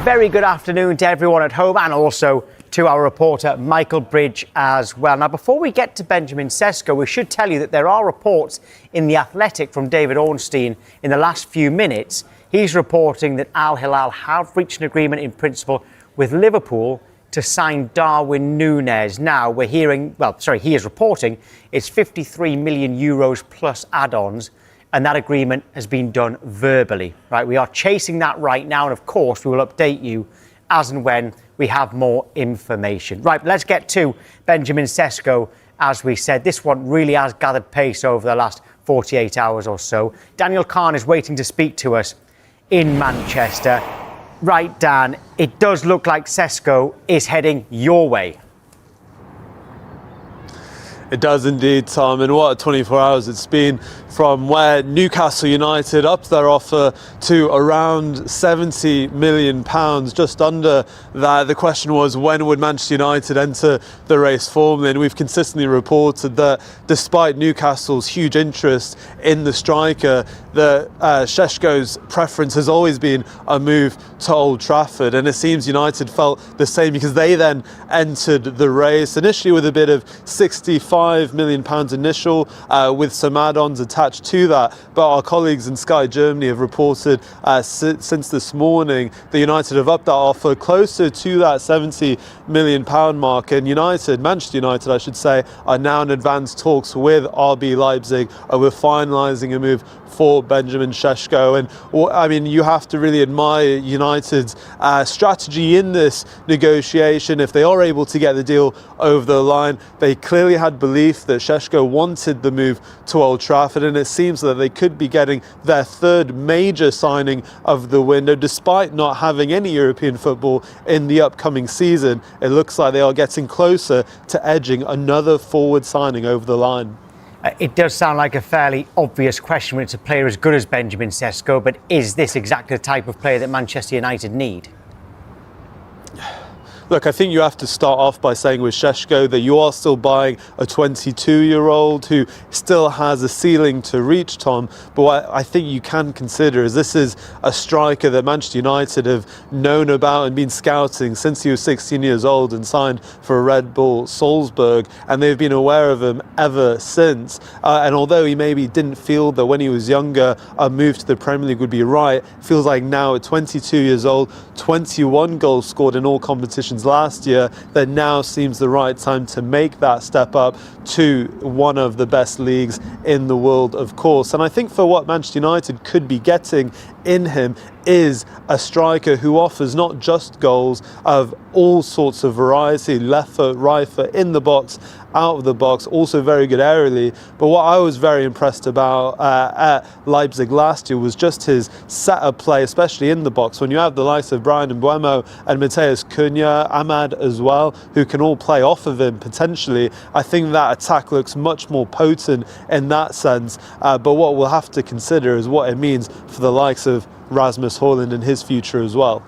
Very good afternoon to everyone at home and also to our reporter Michael Bridge as well. Now, before we get to Benjamin Šeško, we should tell you that there are reports in The Athletic from David Ornstein in the last few minutes. He's reporting that Al Hilal have reached an agreement in principle with Liverpool to sign Darwin Núñez. Now, we're hearing, he is reporting it's 53 million euros plus add-ons, and that agreement has been done verbally. Right, we are chasing that right now, and of course we will update you as and when we have more information. Right, let's get to Benjamin Šeško. As we said, this one really has gathered pace over the last 48 hours or so. Daniel Kahn is waiting to speak to us in Manchester. Right, Dan, it does look like Sesko is heading your way. It does indeed, Tom, and what a 24 hours it's been, from where Newcastle United upped their offer to around £70 million, just under that. The question was, when would Manchester United enter the race formally? And we've consistently reported that despite Newcastle's huge interest in the striker, that Šeško's preference has always been a move to Old Trafford, and it seems United felt the same because they then entered the race initially with a bid of £65 million initial, with some add-ons attached to that. But our colleagues in Sky Germany have reported since this morning that United have upped that offer closer to that £70 million mark, and Manchester United I should say, are now in advanced talks with RB Leipzig. We're finalising a move for Benjamin Šeško, and I mean, you have to really admire United's strategy in this negotiation. If they are able to get the deal over the line, they clearly had belief that Šeško wanted the move to Old Trafford, and it seems that they could be getting their third major signing of the window, despite not having any European football in the upcoming season. It looks like they are getting closer to edging another forward signing over the line. It does sound like a fairly obvious question when it's a player as good as Benjamin Šeško, but is this exactly the type of player that Manchester United need? Look, I think you have to start off by saying with Šeško that you are still buying a 22-year-old who still has a ceiling to reach, Tom. But what I think you can consider is this is a striker that Manchester United have known about and been scouting since he was 16 years old and signed for Red Bull Salzburg, and they've been aware of him ever since. And although he maybe didn't feel that when he was younger a move to the Premier League would be right, feels like now at 22 years old, 21 goals scored in all competitions last year, that now seems the right time to make that step up to one of the best leagues in the world, of course. And I think for what Manchester United could be getting in him is a striker who offers not just goals of all sorts of variety, left foot, right foot, in the box, out of the box, also very good aerially. But what I was very impressed about at Leipzig last year was just his set-up play, especially in the box. When you have the likes of Bryan Mbeumo and Matheus Cunha, Ahmad as well, who can all play off of him potentially, I think that attack looks much more potent in that sense. But what we'll have to consider is what it means for the likes of Rasmus Højlund and his future as well.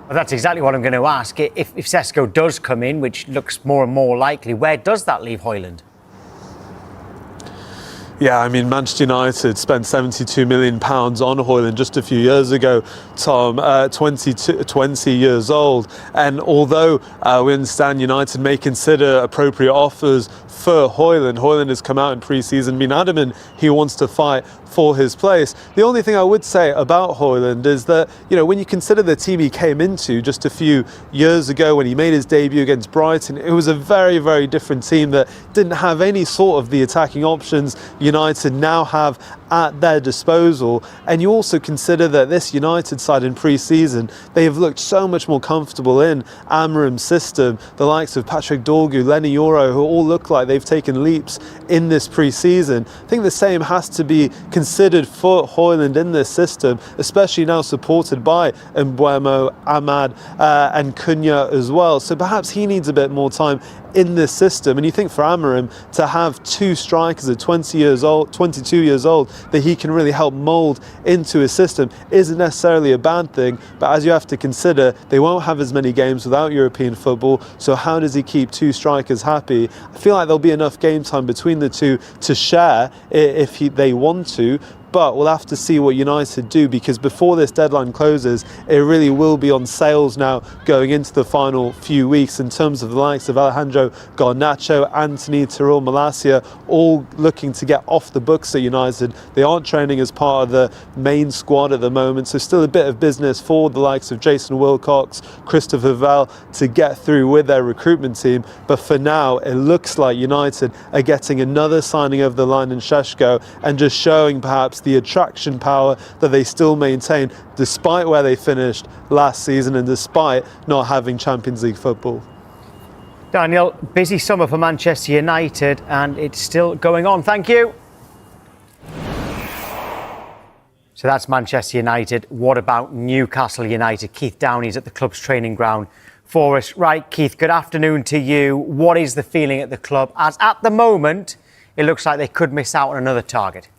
Well, that's exactly what I'm going to ask. If Sesko does come in, which looks more and more likely, where does that leave Højlund? Yeah, I mean, Manchester United spent £72 million on Højlund just a few years ago, Tom, 20 years old. And although we understand United may consider appropriate offers for Højlund has come out in pre-season, been adamant he wants to fight for his place. The only thing I would say about Højlund is that, when you consider the team he came into just a few years ago when he made his debut against Brighton, it was a very, very different team that didn't have any sort of the attacking options United now have at their disposal. And you also consider that this United side in pre-season, they have looked so much more comfortable in Amorim's system. The likes of Patrick Dorgu, Lenny Yoro, who all look like they've taken leaps in this pre-season. I think the same has to be considered for Højlund in this system, especially now supported by Mbeumo, Ahmad and Cunha as well. So perhaps he needs a bit more time in this system. And you think for Amorim to have two strikers at 22 years old that he can really help mould into his system isn't necessarily a bad thing. But as you have to consider, they won't have as many games without European football. So how does he keep two strikers happy? I feel like there'll be enough game time between the two to share if they want to. but we'll have to see what United do, because before this deadline closes, it really will be on sales now going into the final few weeks, in terms of the likes of Alejandro Garnacho, Anthony, Tyrell Malacia, all looking to get off the books at United. They aren't training as part of the main squad at the moment, so still a bit of business for the likes of Jason Wilcox, Christopher Val to get through with their recruitment team. But for now, it looks like United are getting another signing over the line in Šeško, and just showing perhaps the attraction power that they still maintain despite where they finished last season and despite not having Champions League football. Daniel, busy summer for Manchester United, and it's still going on. Thank you. So that's Manchester United. What about Newcastle United? Keith Downey's at the club's training ground for us. Right, Keith, good afternoon to you. What is the feeling at the club, as at the moment it looks like they could miss out on another target?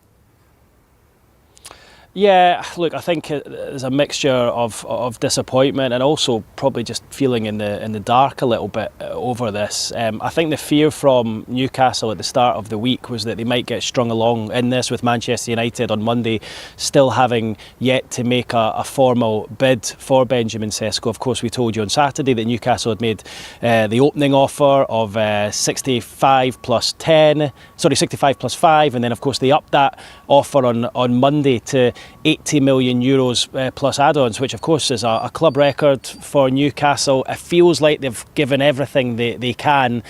Yeah, look, I think there's a mixture of disappointment and also probably just feeling in the dark a little bit over this. I think the fear from Newcastle at the start of the week was that they might get strung along in this, with Manchester United on Monday still having yet to make a formal bid for Benjamin Šeško. Of course, we told you on Saturday that Newcastle had made the opening offer of 65 plus 5, and then of course they upped that offer on Monday to 80 million euros plus add-ons, which of course is a club record for Newcastle. It feels like they've given everything they can,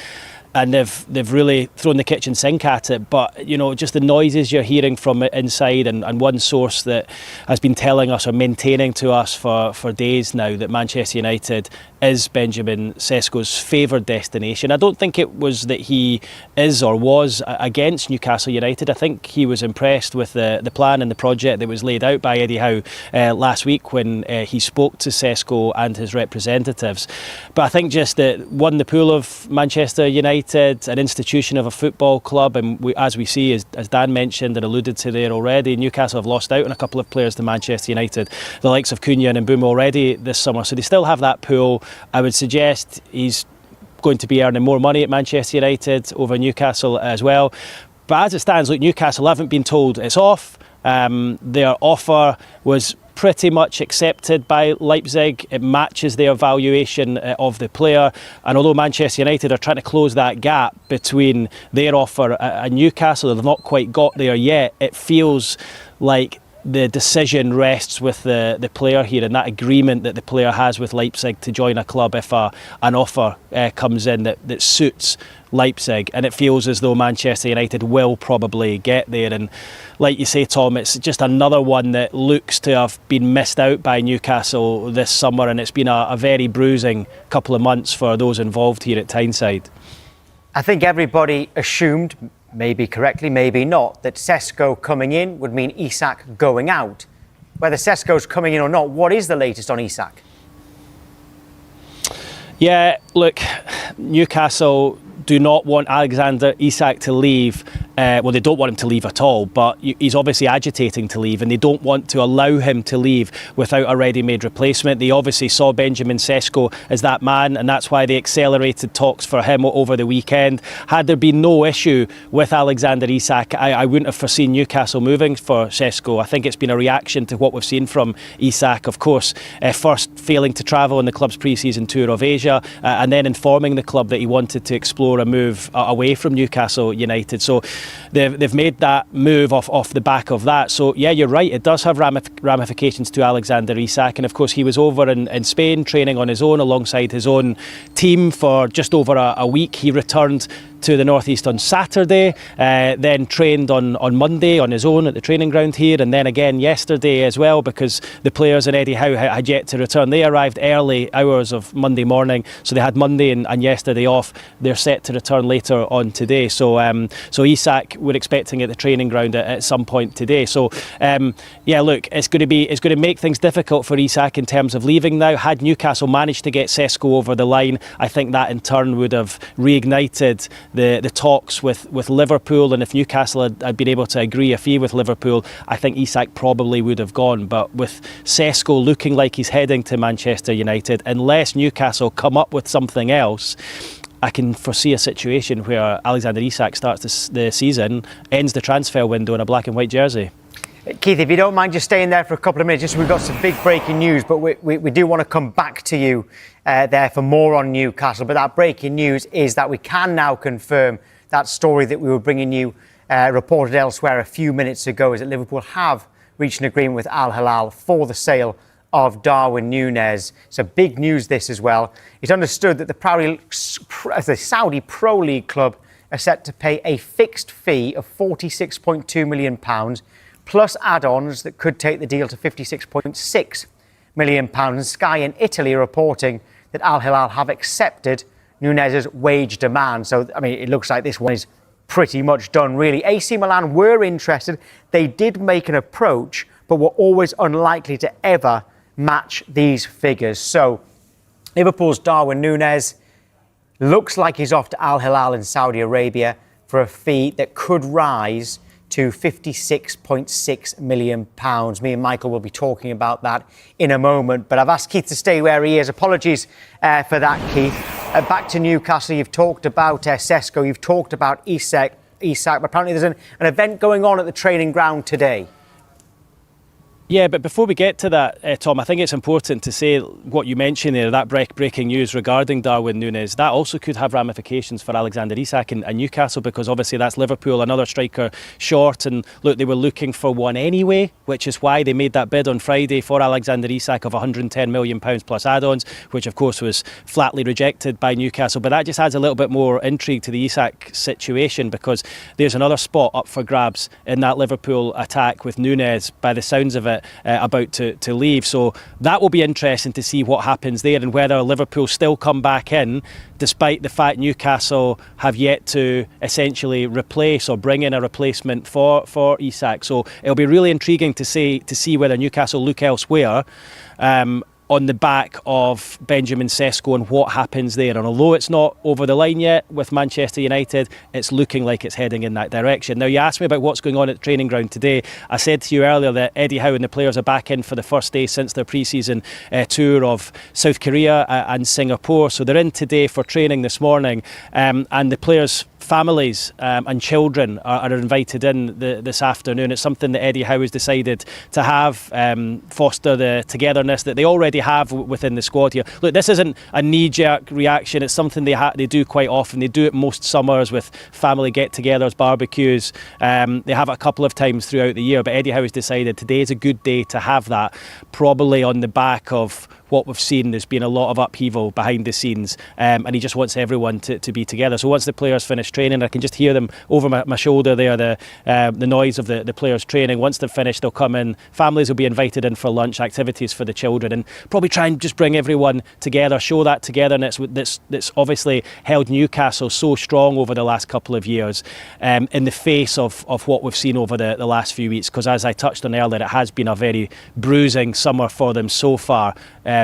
and they've really thrown the kitchen sink at it. But you know, just the noises you're hearing from inside, and one source that has been telling us or maintaining to us for days now that Manchester United is Benjamin Šeško's favoured destination. I don't think it was that he is or was against Newcastle United. I think he was impressed with the plan and the project that was laid out by Eddie Howe last week when he spoke to Šeško and his representatives. But I think just that won the pool of Manchester United, an institution of a football club, and as we see, as Dan mentioned and alluded to there already, Newcastle have lost out on a couple of players to Manchester United, the likes of Cunha and Mbeumo already this summer, so they still have that pool. I would suggest he's going to be earning more money at Manchester United over Newcastle as well. But as it stands, look, Newcastle haven't been told it's off. Their offer was pretty much accepted by Leipzig. It matches their valuation of the player. And although Manchester United are trying to close that gap between their offer and Newcastle, they've not quite got there yet. It feels like the decision rests with the player here, and that agreement that the player has with Leipzig to join a club if an offer comes in that suits Leipzig. And it feels as though Manchester United will probably get there. And like you say, Tom, it's just another one that looks to have been missed out by Newcastle this summer, and it's been a very bruising couple of months for those involved here at Tyneside. I think everybody assumed, maybe correctly, maybe not, that Sesko coming in would mean Isak going out. Whether Sesko's coming in or not, what is the latest on Isak? Yeah, look, Newcastle do not want Alexander Isak to leave. Well, they don't want him to leave at all, but he's obviously agitating to leave, and they don't want to allow him to leave without a ready-made replacement. They obviously saw Benjamin Šeško as that man, and that's why they accelerated talks for him over the weekend. Had there been no issue with Alexander Isak, I wouldn't have foreseen Newcastle moving for Šeško. I think it's been a reaction to what we've seen from Isak. Of course, first failing to travel on the club's pre-season tour of Asia, and then informing the club that he wanted to explore a move away from Newcastle United. So they've made that move off the back of that. So yeah, you're right, it does have ramifications to Alexander Isak. And of course, he was over in Spain training on his own alongside his own team for just over a week. He returned to the northeast on Saturday, then trained on Monday on his own at the training ground here, and then again yesterday as well, because the players and Eddie Howe had yet to return. They arrived early hours of Monday morning, so they had Monday and yesterday off. They're set to return later on today. So Isak, we're expecting at the training ground at some point today. So yeah, look, it's going to make things difficult for Isak in terms of leaving now. Had Newcastle managed to get Sesko over the line, I think that in turn would have reignited the talks with Liverpool, and if Newcastle had been able to agree a fee with Liverpool, I think Isak probably would have gone. But with Sesko looking like he's heading to Manchester United, unless Newcastle come up with something else, I can foresee a situation where Alexander Isak starts the season, ends the transfer window in a black and white jersey. Keith, if you don't mind just staying there for a couple of minutes, just we've got some big breaking news, but we do want to come back to you there for more on Newcastle. But that breaking news is that we can now confirm that story that we were bringing you reported elsewhere a few minutes ago, is that Liverpool have reached an agreement with Al Hilal for the sale of Darwin Núñez. So big news this as well. It's understood that the Saudi Pro League club are set to pay a fixed fee of £46.2 million plus add-ons that could take the deal to £56.6 million. And Sky in Italy are reporting that Al Hilal have accepted Nunez's wage demand. So, I mean, it looks like this one is pretty much done, really. AC Milan were interested. They did make an approach, but were always unlikely to ever match these figures. So, Liverpool's Darwin Núñez looks like he's off to Al Hilal in Saudi Arabia for a fee that could rise to £56.6 million. Me and Michael will be talking about that in a moment, but I've asked Keith to stay where he is. Apologies for that, Keith. Back to Newcastle, you've talked about Sesko, you've talked about Isak, but apparently there's an event going on at the training ground today. Yeah, but before we get to that, Tom, I think it's important to say what you mentioned there, that breaking news regarding Darwin Núñez. That also could have ramifications for Alexander Isak and Newcastle, because obviously that's Liverpool, another striker short. And look, they were looking for one anyway, which is why they made that bid on Friday for Alexander Isak of £110 million plus add-ons, which of course was flatly rejected by Newcastle. But that just adds a little bit more intrigue to the Isak situation, because there's another spot up for grabs in that Liverpool attack with Nunez, by the sounds of it, about to leave. So that will be interesting to see what happens there, and whether Liverpool still come back in, despite the fact Newcastle have yet to essentially replace or bring in a replacement for Isak. So it'll be really intriguing to see whether Newcastle look elsewhere on the back of Benjamin Šeško and what happens there. And although it's not over the line yet with Manchester United, it's looking like it's heading in that direction. Now, you asked me about what's going on at the training ground today. I said to you earlier that Eddie Howe and the players are back in for the first day since their pre-season tour of South Korea and Singapore. So they're in today for training this morning, and the players' families and children are invited in this afternoon. It's something that Eddie Howe has decided to have, foster the togetherness that they already have within the squad here. Look, this isn't a knee-jerk reaction. It's something they do quite often. They do it most summers with family get-togethers, barbecues. They have it a couple of times throughout the year, but Eddie Howe has decided today is a good day to have that, probably on the back of what we've seen. There's been a lot of upheaval behind the scenes, and he just wants everyone to be together. So once the players finish training, I can just hear them over my shoulder there, the noise of the players training. Once they're finished, they'll come in. Families will be invited in for lunch, activities for the children, and probably try and just bring everyone together, show that togetherness that's obviously held Newcastle so strong over the last couple of years, in the face of what we've seen over the last few weeks. Because as I touched on earlier, it has been a very bruising summer for them so far,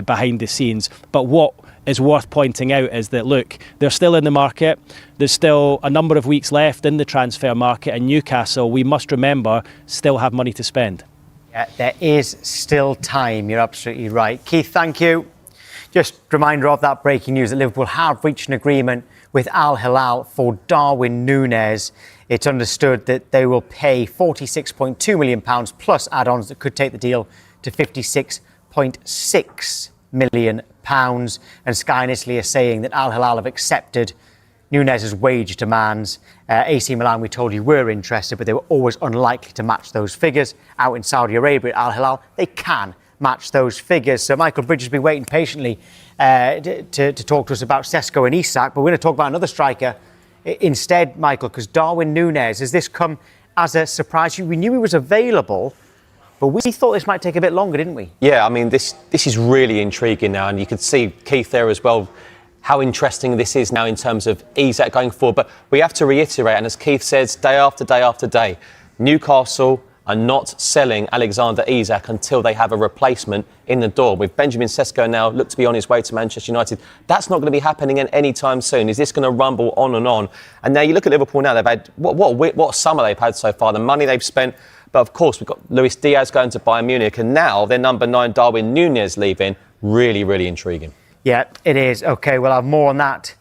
behind the scenes. But what is worth pointing out is that, look, they're still in the market. There's still a number of weeks left in the transfer market, and Newcastle, we must remember, still have money to spend. Yeah, there is still time. You're absolutely right. Keith, thank you. Just a reminder of that breaking news that Liverpool have reached an agreement with Al Hilal for Darwin Núñez. It's understood that they will pay £46.2 million plus add-ons that could take the deal to £56.6 million. And Sky in Italy are saying that Al Hilal have accepted Nunez's wage demands. AC Milan, we told you, were interested, but they were always unlikely to match those figures. Out in Saudi Arabia at Al Hilal, they can match those figures. So Michael Bridge has been waiting patiently to talk to us about Sesko and Isak, but we're going to talk about another striker instead, Michael, because Darwin Núñez, has this come as a surprise? We knew he was available, but we thought this might take a bit longer, didn't we? Yeah, I mean, this is really intriguing now, and you can see Keith there as well, how interesting this is now in terms of Isak going forward. But we have to reiterate, and as Keith says, day after day after day, Newcastle are not selling Alexander Isak until they have a replacement in the door. With Benjamin Šeško now looked to be on his way to Manchester United, that's not going to be happening any time soon. Is this going to rumble on and on? And now you look at Liverpool now, they've had, what summer they've had so far, the money they've spent. But of course, we've got Luis Diaz going to Bayern Munich, and now their number 9, Darwin Núñez, leaving. Really, really intriguing. Yeah, it is. OK, we'll have more on that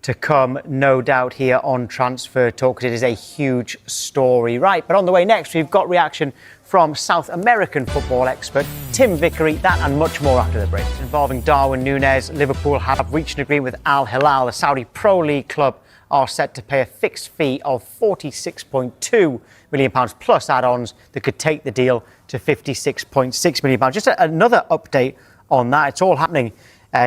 to come, no doubt, here on Transfer Talk, because it is a huge story. Right, but on the way next, we've got reaction from South American football expert Tim Vickery, that and much more after the break. Involving Darwin Núñez, Liverpool have reached an agreement with Al Hilal, the Saudi Pro League club, are set to pay a fixed fee of £46.2 million plus add-ons that could take the deal to £56.6 million. Just another update on that. It's all happening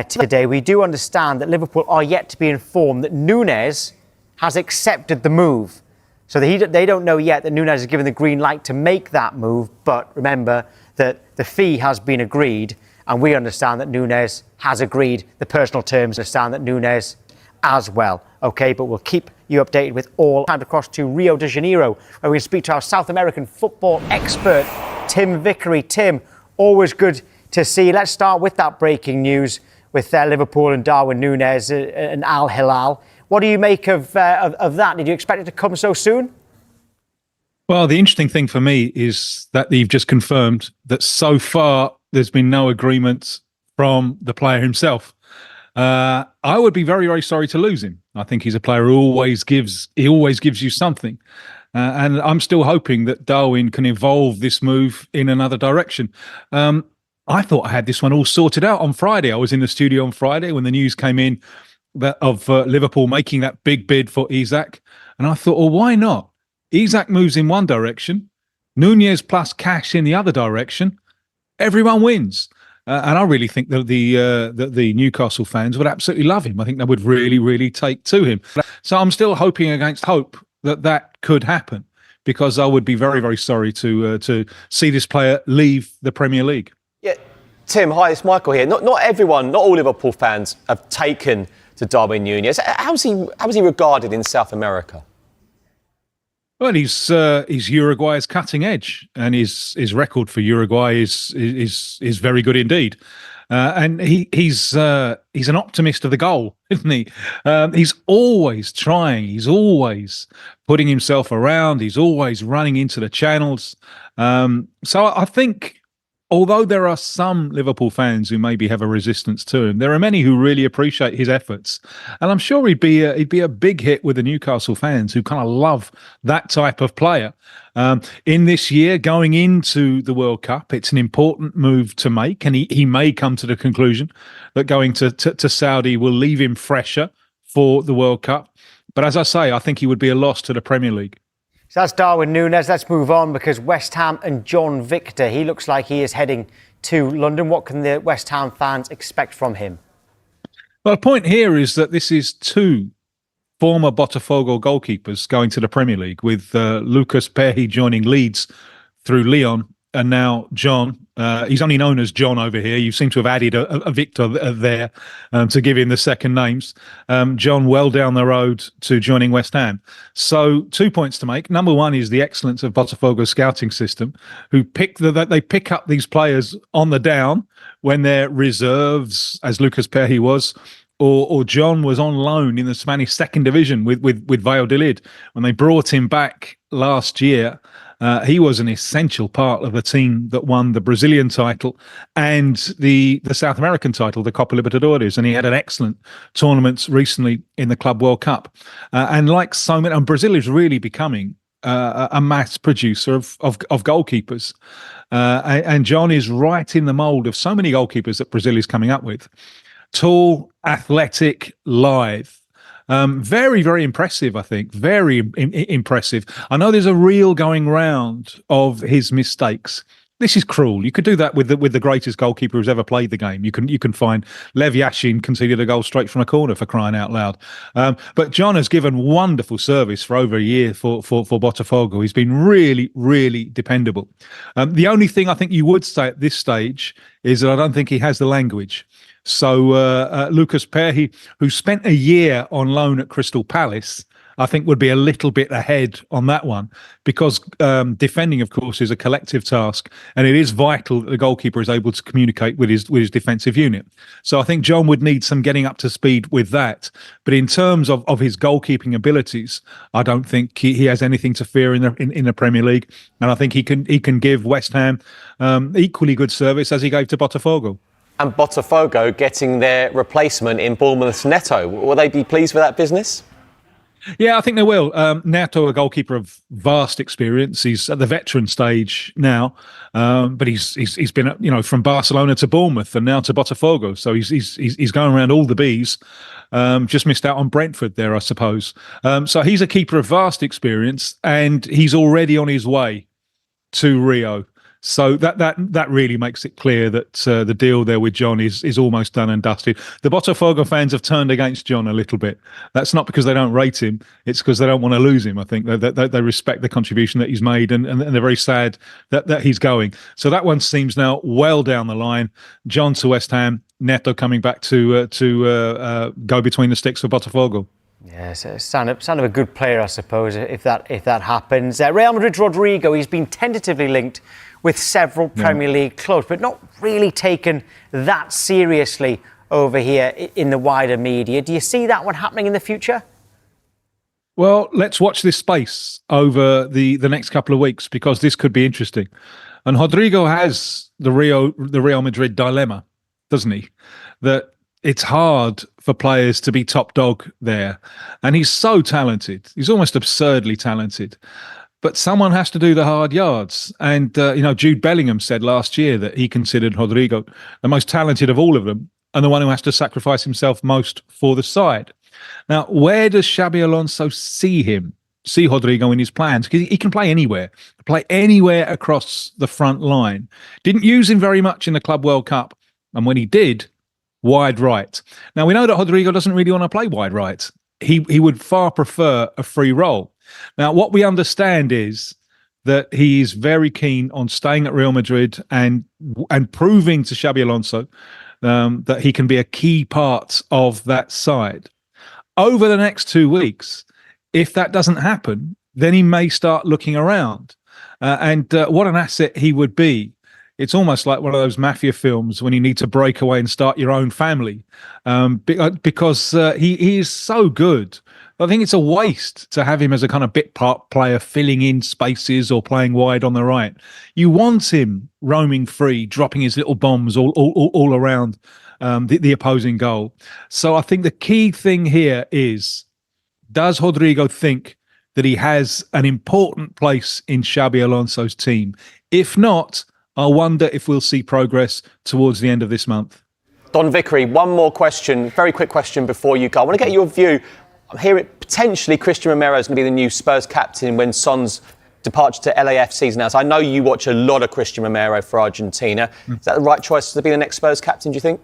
today. We do understand that Liverpool are yet to be informed that Nunez has accepted the move. So they don't know yet that Nunez has given the green light to make that move. But remember that the fee has been agreed, and we understand that Nunez has agreed the personal terms. Understand that Nunez as well. OK, but we'll keep you updated with all. Time across to Rio de Janeiro, where we speak to our South American football expert, Tim Vickery. Tim, always good to see you. Let's start with that breaking news with Liverpool and Darwin Núñez and Al Hilal. What do you make of that? Did you expect it to come so soon? Well, the interesting thing for me is that you've just confirmed that so far there's been no agreement from the player himself. I would be very, very sorry to lose him. I think he's a player who always gives you something. And I'm still hoping that Darwin can evolve this move in another direction. I thought I had this one all sorted out on Friday. I was in the studio on Friday when the news came in of Liverpool making that big bid for Isak. And I thought, well, why not? Isak moves in one direction, Nunez plus cash in the other direction. Everyone wins. And I really think that the Newcastle fans would absolutely love him. I think they would really, really take to him. So I'm still hoping against hope that could happen, because I would be very, very sorry to see this player leave the Premier League. Yeah, Tim, hi, it's Michael here. Not everyone, not all Liverpool fans have taken to Darwin Núñez. How's he regarded in South America? Well, he's Uruguay's cutting edge, and his record for Uruguay is very good indeed. And he's an optimist of the goal, isn't he? He's always trying. He's always putting himself around. He's always running into the channels. So I think, although there are some Liverpool fans who maybe have a resistance to him, there are many who really appreciate his efforts, and I'm sure he'd be a big hit with the Newcastle fans, who kind of love that type of player. In this year, going into the World Cup, it's an important move to make, and he may come to the conclusion that going to Saudi will leave him fresher for the World Cup. But as I say, I think he would be a loss to the Premier League. So that's Darwin Núñez. Let's move on, because West Ham and John Victor, he looks like he is heading to London. What can the West Ham fans expect from him? Well, the point here is that this is two former Botafogo goalkeepers going to the Premier League, with Lucas Perry joining Leeds through Lyon, and now John. He's only known as John over here. You seem to have added a Victor there to give him the second names. John, well down the road to joining West Ham. So 2 points to make. Number one is the excellence of Botafogo's scouting system, who they pick up these players on the down when they're reserves, as Lucas Perry was, or John was on loan in the Spanish second division with Valladolid. When they brought him back last year, he was an essential part of the team that won the Brazilian title and the South American title, the Copa Libertadores, and he had an excellent tournament recently in the Club World Cup. And like so many, and Brazil is really becoming a mass producer of goalkeepers. And John is right in the mould of so many goalkeepers that Brazil is coming up with. Tall, athletic, lithe. Very, very impressive, I think. Very impressive. I know there's a reel going round of his mistakes. This is cruel. You could do that with the greatest goalkeeper who's ever played the game. You can find Lev Yashin conceded a goal straight from a corner, for crying out loud. But John has given wonderful service for over a year for Botafogo. He's been really, really dependable. The only thing I think you would say at this stage is that I don't think he has the language. So Lucas Perry, who spent a year on loan at Crystal Palace, I think would be a little bit ahead on that one, because defending, of course, is a collective task, and it is vital that the goalkeeper is able to communicate with his defensive unit. So I think John would need some getting up to speed with that. But in terms of his goalkeeping abilities, I don't think he has anything to fear in the Premier League, and I think he can give West Ham equally good service as he gave to Botafogo. and Botafogo getting their replacement in Bournemouth's Neto. Will they be pleased with that business? Yeah, I think they will. Neto, a goalkeeper of vast experience. He's at the veteran stage now, but he's been from Barcelona to Bournemouth and now to Botafogo. So he's going around all the Bs. Just missed out on Brentford there, I suppose. So he's a keeper of vast experience, and he's already on his way to Rio. So that really makes it clear that the deal there with John is almost done and dusted. The Botafogo fans have turned against John a little bit. That's not because they don't rate him; it's because they don't want to lose him. I think they respect the contribution that he's made, and they're very sad that he's going. So that one seems now well down the line. John to West Ham, Neto coming back to go between the sticks for Botafogo. Yes, sound of a good player, I suppose, if that happens. Real Madrid's Rodrigo, he's been tentatively linked with several Premier League clubs, but not really taken that seriously over here in the wider media. Do you see that one happening in the future? Well, let's watch this space over the next couple of weeks, because this could be interesting. And Rodrigo has the Real Madrid dilemma, doesn't he? That it's hard for players to be top dog there. And he's so talented. He's almost absurdly talented. But someone has to do the hard yards. And, Jude Bellingham said last year that he considered Rodrigo the most talented of all of them and the one who has to sacrifice himself most for the side. Now, where does Xabi Alonso see Rodrigo in his plans? Because he can play anywhere across the front line. Didn't use him very much in the Club World Cup. And when he did, wide right. Now, we know that Rodrigo doesn't really want to play wide right. He would far prefer a free role. Now, what we understand is that he is very keen on staying at Real Madrid and proving to Xabi Alonso that he can be a key part of that side. Over the next 2 weeks, if that doesn't happen, then he may start looking around. And what an asset he would be. It's almost like one of those mafia films when you need to break away and start your own family, because he is so good. I think it's a waste to have him as a kind of bit part player filling in spaces or playing wide on the right. You want him roaming free, dropping his little bombs all around the opposing goal. So I think the key thing here is, does Rodrigo think that he has an important place in Xabi Alonso's team? If not, I wonder if we'll see progress towards the end of this month. Don Vickery, one more question, very quick question before you go. I want to get your view. I'm hearing potentially Christian Romero is going to be the new Spurs captain when Son's departure to LAFC is announced. I know you watch a lot of Christian Romero for Argentina. Is that the right choice to be the next Spurs captain, do you think?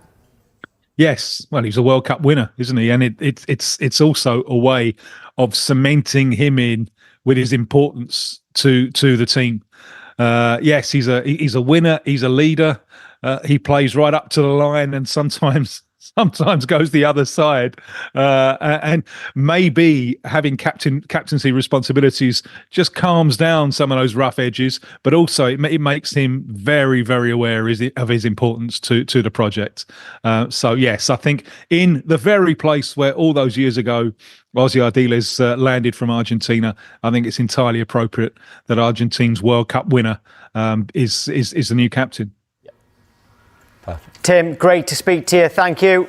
Yes. Well, he's a World Cup winner, isn't he? And it's also a way of cementing him in with his importance to the team. Yes, he's a winner. He's a leader. He plays right up to the line, and sometimes goes the other side. And maybe having captaincy responsibilities just calms down some of those rough edges, but also it makes him very, very aware of his importance to the project. So yes, I think in the very place where all those years ago Ozzy Ardiles landed from Argentina, I think it's entirely appropriate that Argentine's World Cup winner is the new captain. Perfect. Tim, great to speak to you. Thank you.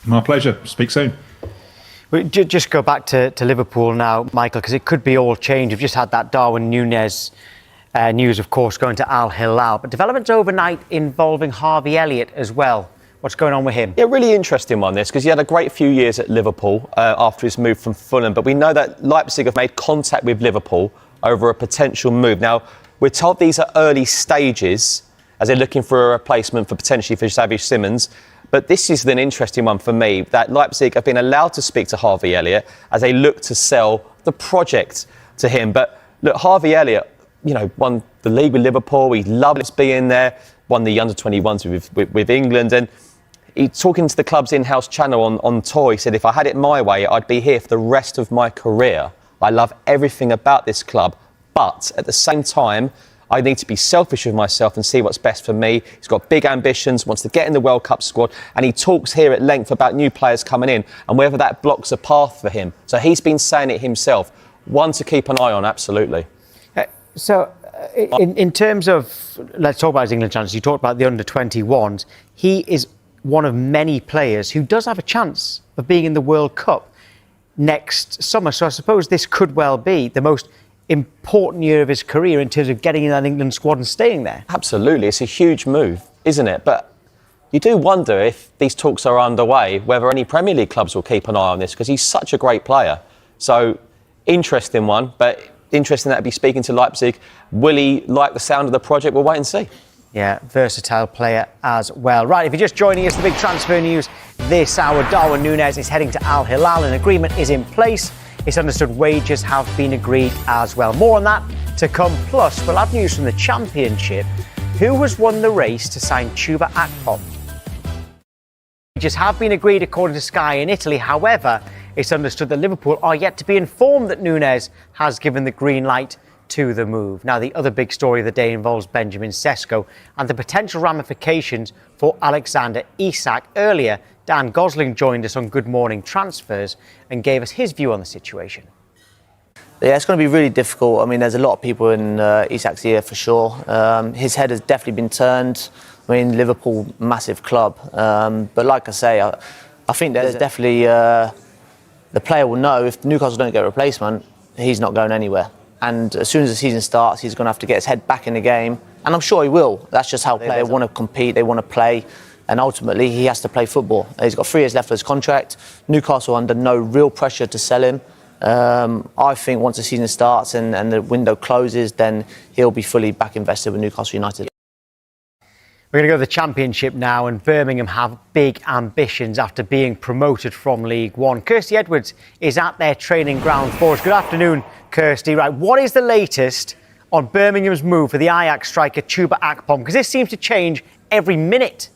My pleasure. Speak soon. Just go back to Liverpool now, Michael, because it could be all change. We've just had that Darwin Núñez news, of course, going to Al Hilal. But developments overnight involving Harvey Elliott as well. What's going on with him? Yeah, really interesting one, this, because he had a great few years at Liverpool after his move from Fulham. But we know that Leipzig have made contact with Liverpool over a potential move. Now, we're told these are early stages, as they're looking for a replacement for potentially for Xavi Simons. But this is an interesting one for me, that Leipzig have been allowed to speak to Harvey Elliott as they look to sell the project to him. But look, Harvey Elliott, won the league with Liverpool. He loves being there, won the under-21s with England. And he's talking to the club's in-house channel on tour. He said, if I had it my way, I'd be here for the rest of my career. I love everything about this club. But at the same time, I need to be selfish with myself and see what's best for me. He's got big ambitions, wants to get in the World Cup squad, and he talks here at length about new players coming in and whether that blocks a path for him. So he's been saying it himself. One to keep an eye on, absolutely. In terms of, let's talk about his England chances. You talked about the under-21s. he is one of many players who does have a chance of being in the World Cup next summer. So I suppose this could well be the most important year of his career in terms of getting in that England squad and staying there. Absolutely. It's a huge move, isn't it? But you do wonder if these talks are underway, whether any Premier League clubs will keep an eye on this, because he's such a great player. So, interesting one, but interesting that he'd be speaking to Leipzig. Will he like the sound of the project? We'll wait and see. Yeah, versatile player as well. Right, if you're just joining us, the big transfer news this hour. Darwin Núñez is heading to Al Hilal. An agreement is in place. It's understood wages have been agreed as well. More on that to come. Plus, we'll have news from the Championship. Who has won the race to sign Chuba Akpom? Wages have been agreed according to Sky in Italy. However, it's understood that Liverpool are yet to be informed that Nunez has given the green light to the move. Now, the other big story of the day involves Benjamin Šeško and the potential ramifications for Alexander Isak. Earlier, Dan Gosling joined us on Good Morning Transfers and gave us his view on the situation. Yeah, it's going to be really difficult. I mean, there's a lot of people in Isak's ear for sure. His head has definitely been turned. I mean, Liverpool, massive club. But like I say, I think there's definitely... the player will know if Newcastle don't get a replacement, he's not going anywhere. And as soon as the season starts, he's going to have to get his head back in the game. And I'm sure he will. That's just how players want to compete, they want to play. And ultimately, he has to play football. He's got 3 years left of his contract. Newcastle under no real pressure to sell him. I think once the season starts and the window closes, then he'll be fully back invested with Newcastle United. We're going to go to the Championship now, and Birmingham have big ambitions after being promoted from League One. Kirsty Edwards is at their training ground for us. Good afternoon, Kirsty. Right, what is the latest on Birmingham's move for the Ajax striker Chuba Akpom? Because this seems to change every minute.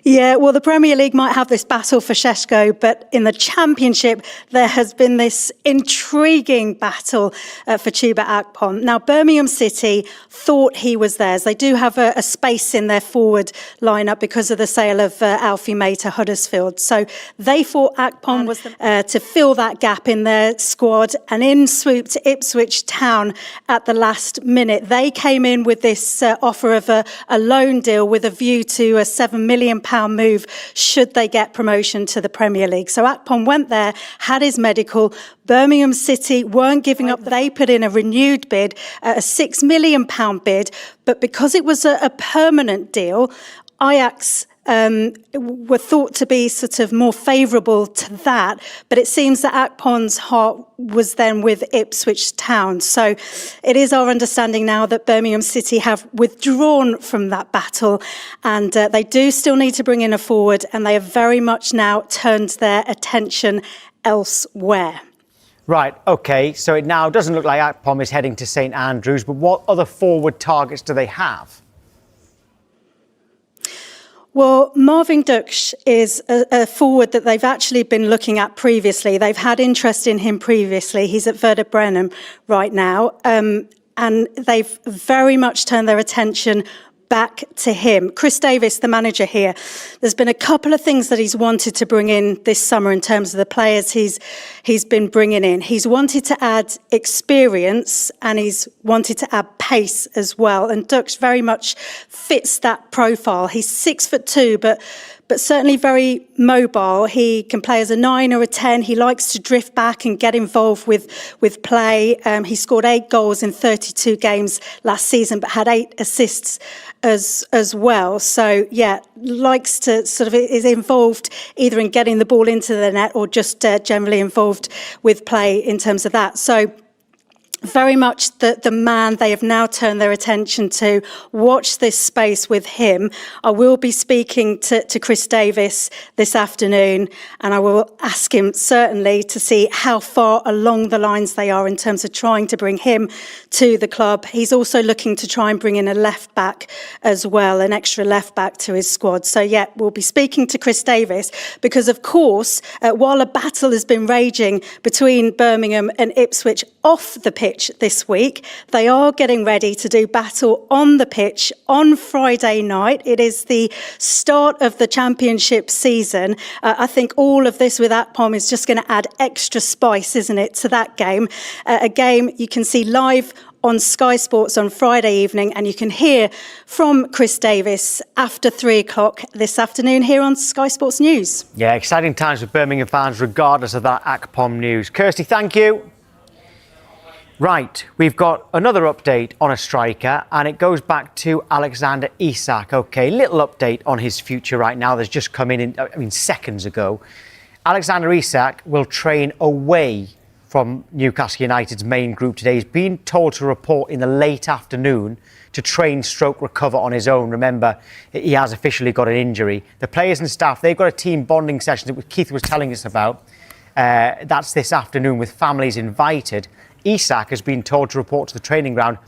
Yeah, well, the Premier League might have this battle for Šeško, but in the Championship, there has been this intriguing battle for Chuba Akpom. Now, Birmingham City thought he was theirs. They do have a space in their forward lineup because of the sale of Alfie May to Huddersfield. So they thought Akpom was to fill that gap in their squad, and in swooped Ipswich Town at the last minute. They came in with this offer of a loan deal with a view to a £7 million move should they get promotion to the Premier League. So Akpom went there, had his medical. Birmingham City weren't giving up. They put in a renewed bid, a £6 million bid, but because it was a permanent deal, Ajax were thought to be sort of more favourable to that, but it seems that Akpom's heart was then with Ipswich Town. So it is our understanding now that Birmingham City have withdrawn from that battle, and they do still need to bring in a forward, and they have very much now turned their attention elsewhere. Right, OK, so it now doesn't look like Akpom is heading to St Andrews, but what other forward targets do they have? Well, Marvin Duksch is a forward that they've actually been looking at previously. They've had interest in him previously. He's at Werder Bremen right now. And they've very much turned their attention back to him. Chris Davis, the manager here, there's been a couple of things that he's wanted to bring in this summer in terms of the players he's been bringing in. He's wanted to add experience and he's wanted to add pace as well. And Duksch very much fits that profile. He's 6'2", but certainly very mobile. He can play as a 9 or a 10. He likes to drift back and get involved with play. He scored 8 goals in 32 games last season, but had 8 assists as well. So, yeah, likes to sort of is involved either in getting the ball into the net or just generally involved with play in terms of that. So, very much the man they have now turned their attention to. Watch this space with him. I will be speaking to Chris Davis this afternoon, and I will ask him certainly to see how far along the lines they are in terms of trying to bring him to the club. He's also looking to try and bring in a left back as well, an extra left back to his squad. So yeah, we'll be speaking to Chris Davis because, of course, while a battle has been raging between Birmingham and Ipswich off the pitch this week, they are getting ready to do battle on the pitch on Friday night. It is the start of the Championship season. I think all of this with Akpom is just going to add extra spice, isn't it, to that game? A game you can see live on Sky Sports on Friday evening, and you can hear from Chris Davis after 3 o'clock this afternoon here on Sky Sports News. Yeah, exciting times for Birmingham fans, regardless of that ACPOM news. Kirsty, thank you. Right, we've got another update on a striker, and it goes back to Alexander Isak. OK, little update on his future right now. There's just come in seconds ago. Alexander Isak will train away from Newcastle United's main group today. He's been told to report in the late afternoon to train stroke recover on his own. Remember, he has officially got an injury. The players and staff, they've got a team bonding session that Keith was telling us about. That's this afternoon with families invited. Isak has been told to report to the training ground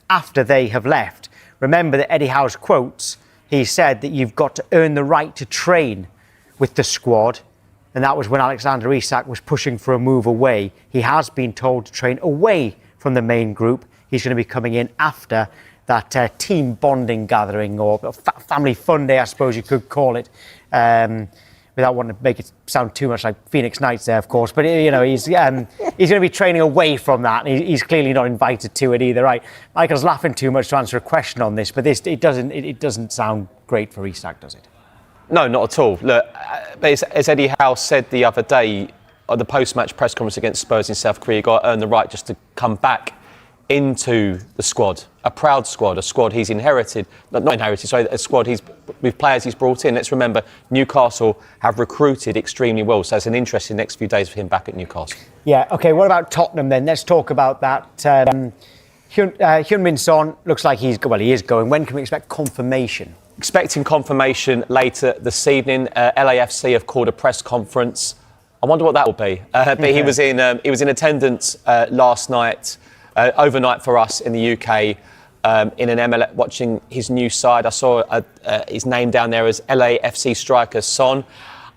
after they have left. Remember that Eddie Howe's quotes, he said that you've got to earn the right to train with the squad. And that was when Alexander Isak was pushing for a move away. He has been told to train away from the main group. He's going to be coming in after that team bonding gathering, or family fun day, I suppose you could call it. Without wanting to make it sound too much like Phoenix Knights there, of course. But, he's going to be training away from that. And he's clearly not invited to it either, right? Michael's laughing too much to answer a question on this, but it doesn't sound great for Isak, does it? No, not at all. Look, as Eddie Howe said the other day on the post-match press conference against Spurs in South Korea, you've got to earn the right just to come back into the squad, a proud squad, a squad he's inherited, a squad with players he's brought in. Let's remember, Newcastle have recruited extremely well, so it's an interesting next few days for him back at Newcastle. Yeah, OK, what about Tottenham then? Let's talk about that. Heung-min Son looks like he is going. When can we expect confirmation? Expecting confirmation later this evening. LAFC have called a press conference. I wonder what that will be. But he was in attendance last night, overnight for us in the UK, in an MLS, watching his new side. I saw his name down there as LAFC striker Son.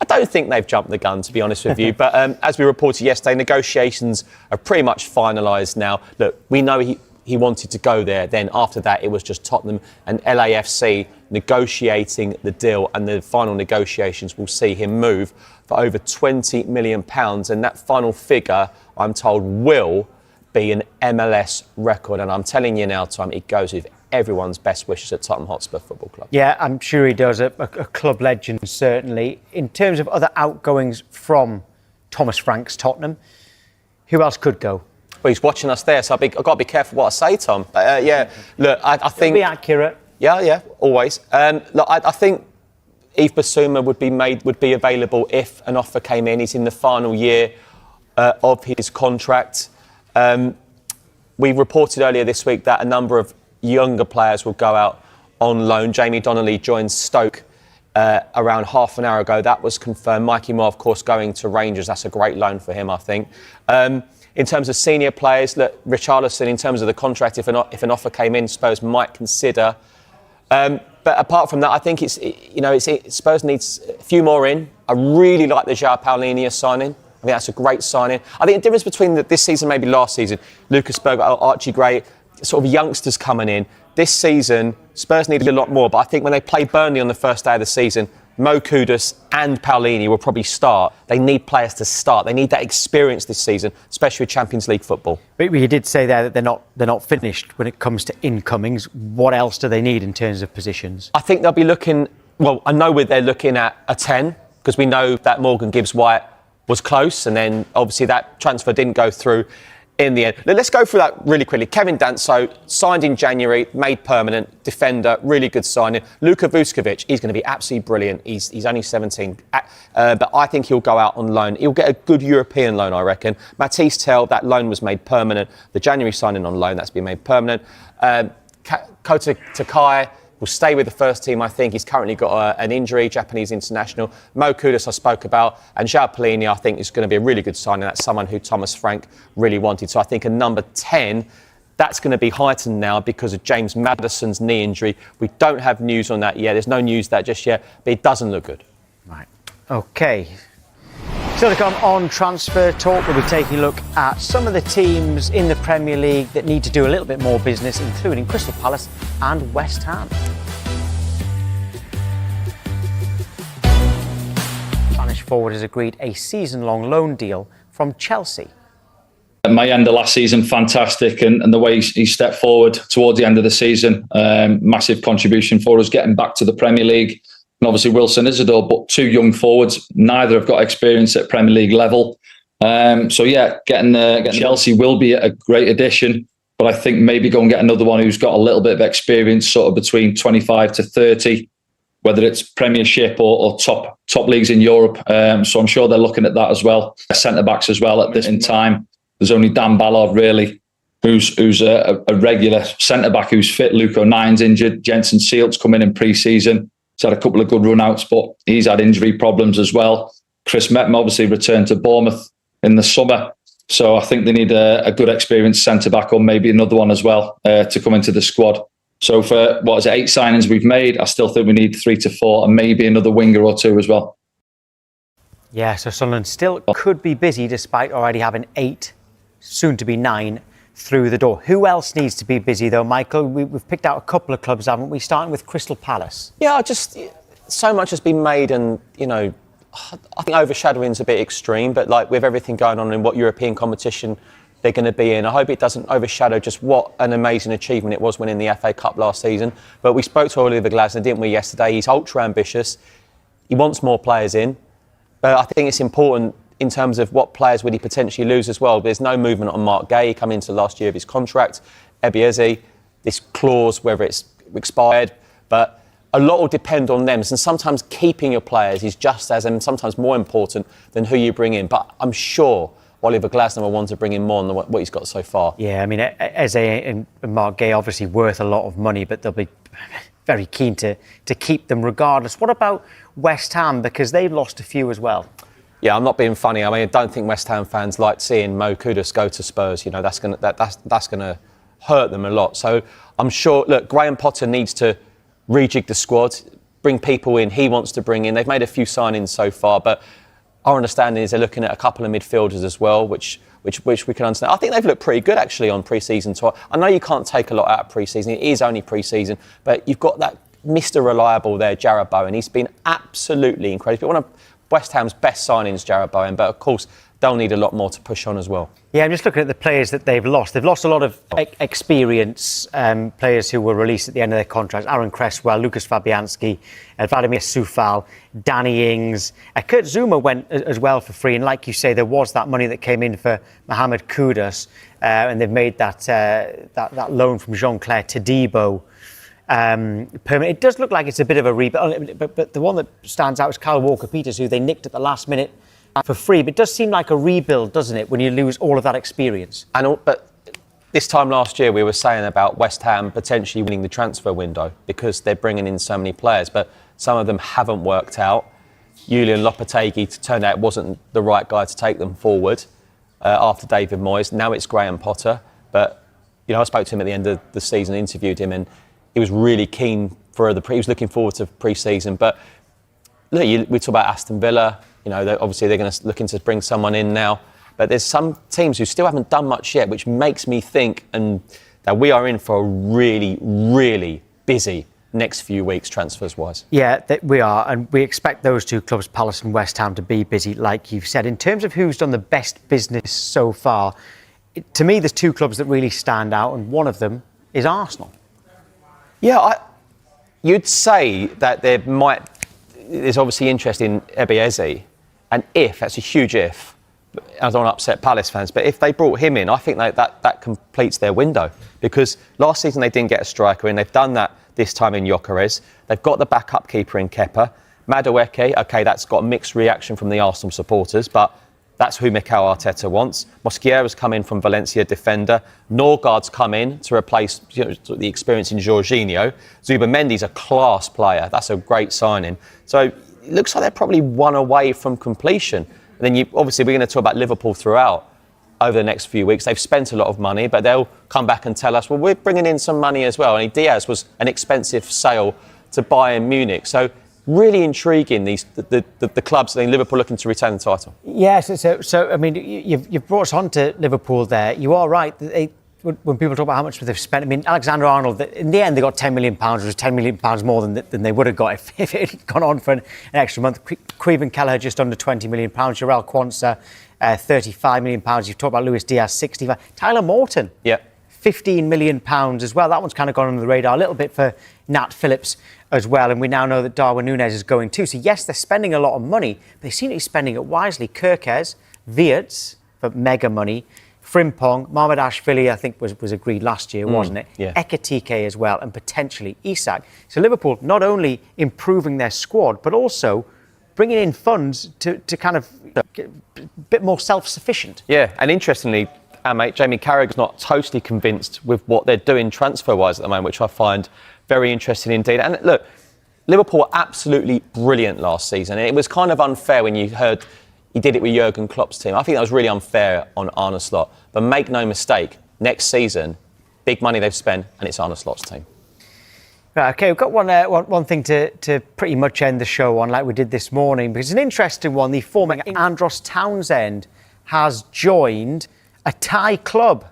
I don't think they've jumped the gun, to be honest with you. But as we reported yesterday, negotiations are pretty much finalised now. Look, we know he wanted to go there. Then after that, it was just Tottenham and LAFC negotiating the deal, and the final negotiations will see him move for over £20 million. And that final figure, I'm told, will be an MLS record. And I'm telling you now, Tom, it goes with everyone's best wishes at Tottenham Hotspur Football Club. Yeah, I'm sure he does. A club legend, certainly. In terms of other outgoings from Thomas Frank's Tottenham, who else could go? Well, he's watching us there, so I've got to be careful what I say, Tom. But look, I think... Be accurate. Yeah, always. Look, I think Yves Bissouma would be available if an offer came in. He's in the final year of his contract. We reported earlier this week that a number of younger players will go out on loan. Jamie Donnelly joined Stoke around half an hour ago. That was confirmed. Mikey Moore, of course, going to Rangers. That's a great loan for him, I think. In terms of senior players, look, Richarlison, in terms of the contract, if an offer came in, Spurs might consider. But apart from that, I think Spurs needs a few more in. I really like the João Paulinho signing. I think that's a great signing. I think the difference between this season, maybe last season, Lucas Berger, Archie Gray, sort of youngsters coming in. This season, Spurs needed a lot more. But I think when they play Burnley on the first day of the season, Mo Kudus and Paulinho will probably start. They need players to start. They need that experience this season, especially with Champions League football. But you did say there that they're not finished when it comes to incomings. What else do they need in terms of positions? I think they'll be looking... Well, I know they're looking at a 10, because we know that Morgan Gibbs-White was close, and then obviously that transfer didn't go through in the end. Let's go through that really quickly. Kevin Danso, signed in January, made permanent, defender, really good signing. Luka Vuskovic, he's going to be absolutely brilliant. He's only 17, but I think he'll go out on loan. He'll get a good European loan, I reckon. Matisse Tell, that loan was made permanent. The January signing on loan, that's been made permanent. Kota Takai will stay with the first team, I think. He's currently got an injury, Japanese international. Mo Kudus I spoke about. And João Paulinho, I think, is going to be a really good signing. That's someone who Thomas Frank really wanted. So I think a number 10, that's going to be heightened now because of James Maddison's knee injury. We don't have news on that yet. There's no news that just yet, but it doesn't look good. Right. OK. Still to come on Transfer Talk, we'll be taking a look at some of the teams in the Premier League that need to do a little bit more business, including Crystal Palace and West Ham. Spanish forward has agreed a season-long loan deal from Chelsea. My end of last season, fantastic, and the way he stepped forward towards the end of the season, massive contribution for us getting back to the Premier League. And obviously Wilson Isidore, but two young forwards, neither have got experience at Premier League level. So yeah, getting Chelsea will be a great addition, but I think maybe go and get another one who's got a little bit of experience, sort of between 25 to 30, whether it's Premiership or top leagues in Europe. So I'm sure they're looking at that as well. Centre backs as well at this in time. There's only Dan Ballard really, who's a regular centre back who's fit. Luke O'Nine's injured. Jensen Sealt's come in pre-season. He's had a couple of good run-outs, but he's had injury problems as well. Chris Mettam obviously returned to Bournemouth in the summer. So I think they need a good experienced centre-back or maybe another one as well to come into the squad. So for, 8 signings we've made, I still think we need 3 to 4 and maybe another winger or two as well. Yeah, so Sunderland still could be busy despite already having 8, soon to be 9, through the door. Who else needs to be busy though, Michael? We've picked out a couple of clubs, haven't we? Starting with Crystal Palace. Yeah, just so much has been made, and I think overshadowing is a bit extreme, but like with everything going on in what European competition they're going to be in, I hope it doesn't overshadow just what an amazing achievement it was winning the FA Cup last season. But we spoke to Oliver Glasner, didn't we, yesterday? He's ultra ambitious. He wants more players in, but I think it's important in terms of what players would he potentially lose as well. There's no movement on Mark Gay coming into the last year of his contract. Ebiezi, this clause, whether it's expired, but a lot will depend on them. And sometimes keeping your players is just as, and sometimes more important than who you bring in. But I'm sure Oliver Glasner will want to bring in more than what he's got so far. Yeah, I mean, Eze and Mark Gay obviously worth a lot of money, but they'll be very keen to keep them regardless. What about West Ham? Because they've lost a few as well. Yeah, I'm not being funny. I mean, I don't think West Ham fans like seeing Mo Kudus go to Spurs. That's gonna hurt them a lot. So I'm sure. Look, Graham Potter needs to rejig the squad, bring people in he wants to bring in. They've made a few signings so far, but our understanding is they're looking at a couple of midfielders as well, which we can understand. I think they've looked pretty good actually on pre-season tour. I know you can't take a lot out of pre-season. It is only pre-season, but you've got that Mr. Reliable there, Jarrod Bowen. He's been absolutely incredible. One of West Ham's best signings, Jarrod Bowen, but of course they'll need a lot more to push on as well. Yeah, I'm just looking at the players that they've lost. They've lost a lot of experience, players who were released at the end of their contracts. Aaron Cresswell, Lucas Fabianski, Vladimir Soufal, Danny Ings. Kurt Zouma went as well for free. And like you say, there was that money that came in for Mohamed Kudus, and they've made that loan from Jean-Claire Todibo permanent. It does look like it's a bit of a rebuild, but the one that stands out is Kyle Walker-Peters, who they nicked at the last minute for free. But it does seem like a rebuild, doesn't it, when you lose all of that experience? But this time last year we were saying about West Ham potentially winning the transfer window because they're bringing in so many players, but some of them haven't worked out. Julian Lopetegui turned out wasn't the right guy to take them forward after David Moyes. Now it's Graham Potter, but I spoke to him at the end of the season, interviewed him, and he was really keen for he was looking forward to pre-season. But look, we talk about Aston Villa. Obviously they're going to looking to bring someone in now. But there's some teams who still haven't done much yet, which makes me think that we are in for a really, really busy next few weeks transfers-wise. Yeah, we are. And we expect those two clubs, Palace and West Ham, to be busy, like you've said. In terms of who's done the best business so far, to me, there's two clubs that really stand out, and one of them is Arsenal. Yeah, you'd say that there's obviously interest in Ebiezi, and that's a huge if. I don't want to upset Palace fans, but if they brought him in, I think that completes their window, because last season they didn't get a striker in. They've done that this time in Gyökeres. They've got the backup keeper in Kepa. Madueke, OK, that's got a mixed reaction from the Arsenal supporters, but that's who Mikel Arteta wants. Mosquera's come in from Valencia, defender. Norgard's come in to replace the experience in Jorginho. Zubamendi's a class player. That's a great signing. So it looks like they're probably one away from completion. And then obviously we're going to talk about Liverpool throughout over the next few weeks. They've spent a lot of money, but they'll come back and tell us, well, we're bringing in some money as well. And Diaz was an expensive sale to Bayern Munich. So really intriguing, the clubs in Liverpool looking to retain the title. Yes, so I mean, you've brought us on to Liverpool there. You are right. when people talk about how much they've spent, I mean, Alexander-Arnold, in the end, they got £10 million, which was £10 million more than they would have got if it had gone on for an extra month. Caoimhin Kelleher, just under £20 million. Jarell Quansah, £35 million. You've talked about Luis Diaz, 65. Tyler Morton, £15 million as well. That one's kind of gone under the radar a little bit for Nat Phillips as well. And we now know that Darwin Núñez is going too. So, yes, they're spending a lot of money, but they seem to be spending it wisely. Kirkes, Wiertz for mega money. Frimpong, Mamardashvili, I think was agreed last year, wasn't it? Yeah. Ekitike as well, and potentially Isak. So Liverpool not only improving their squad, but also bringing in funds to kind of get a bit more self-sufficient. Yeah, and interestingly, our mate Jamie Carragher's not totally convinced with what they're doing transfer-wise at the moment, which I find very interesting indeed. And look, Liverpool were absolutely brilliant last season. And it was kind of unfair when you heard he did it with Jurgen Klopp's team. I think that was really unfair on Arne Slot. But make no mistake, next season, big money they've spent, and it's Arne Slot's team. Right, OK, we've got one thing to pretty much end the show on, like we did this morning, because it's an interesting one. The former Andros Townsend has joined a Thai club,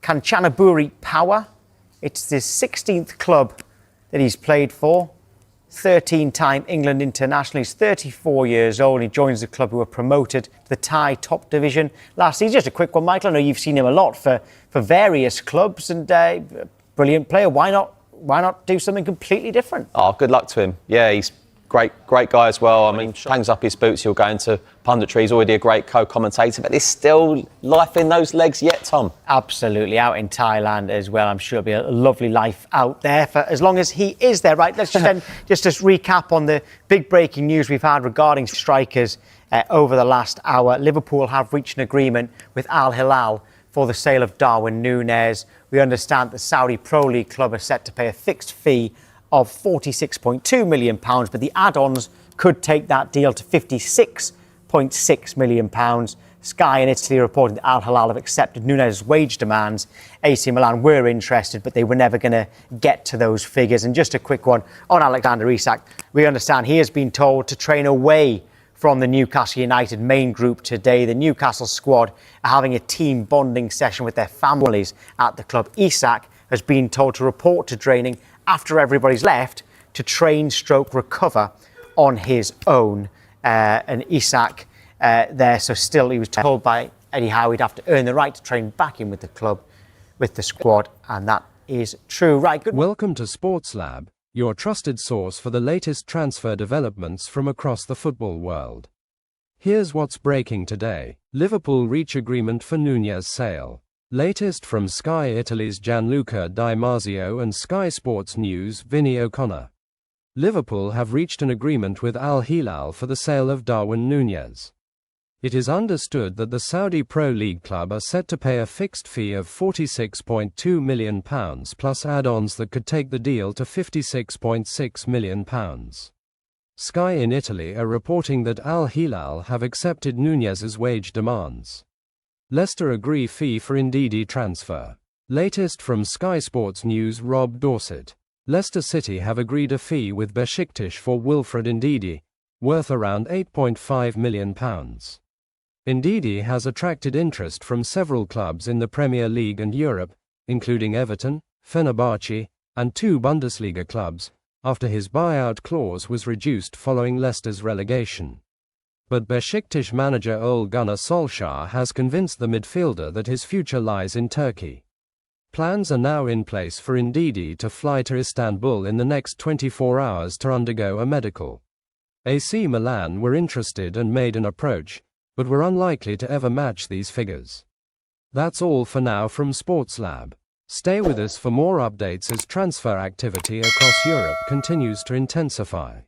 Kanchanaburi Power. It's the 16th club that he's played for. 13-time England international. He's 34 years old. He joins the club who were promoted to the Thai top division last season. Just a quick one, Michael. I know you've seen him a lot for various clubs, and brilliant player. Why not do something completely different? Oh, good luck to him. Yeah, he's great guy as well. I mean, hangs up his boots, he'll go into punditry. He's already a great co-commentator, but there's still life in those legs yet, Tom. Absolutely, out in Thailand as well. I'm sure it'll be a lovely life out there for as long as he is there. Right, let's just then just recap on the big breaking news we've had regarding strikers over the last hour. Liverpool have reached an agreement with Al Hilal for the sale of Darwin Núñez. We understand the Saudi Pro League club are set to pay a fixed fee of £46.2 million, but the add-ons could take that deal to £56.6 million. Sky in Italy reporting that Al Hilal have accepted Nunez's wage demands. AC Milan were interested, but they were never going to get to those figures. And just a quick one on Alexander Isak. We understand he has been told to train away from the Newcastle United main group today. The Newcastle squad are having a team bonding session with their families at the club. Isak has been told to report to training after everybody's left to train/recover on his own. And Isak there, so still he was told by Eddie Howe he'd have to earn the right to train back in with the club, with the squad, and that is true. Right, good. Welcome to Sports Lab, your trusted source for the latest transfer developments from across the football world. Here's what's breaking today. Liverpool reach agreement for Núñez sale. Latest from Sky Italy's Gianluca Di Marzio and Sky Sports News' Vinny O'Connor. Liverpool have reached an agreement with Al Hilal for the sale of Darwin Núñez. It is understood that the Saudi Pro League club are set to pay a fixed fee of £46.2 million plus add-ons that could take the deal to £56.6 million. Sky in Italy are reporting that Al Hilal have accepted Núñez's wage demands. Leicester agree fee for Ndidi transfer. Latest from Sky Sports News' Rob Dorset. Leicester City have agreed a fee with Besiktas for Wilfred Ndidi, worth around £8.5 million. Ndidi has attracted interest from several clubs in the Premier League and Europe, including Everton, Fenerbahce, and 2 Bundesliga clubs, after his buyout clause was reduced following Leicester's relegation. But Besiktas manager Ole Gunnar Solskjaer has convinced the midfielder that his future lies in Turkey. Plans are now in place for Ndidi to fly to Istanbul in the next 24 hours to undergo a medical. AC Milan were interested and made an approach, but were unlikely to ever match these figures. That's all for now from Sports Lab. Stay with us for more updates as transfer activity across Europe continues to intensify.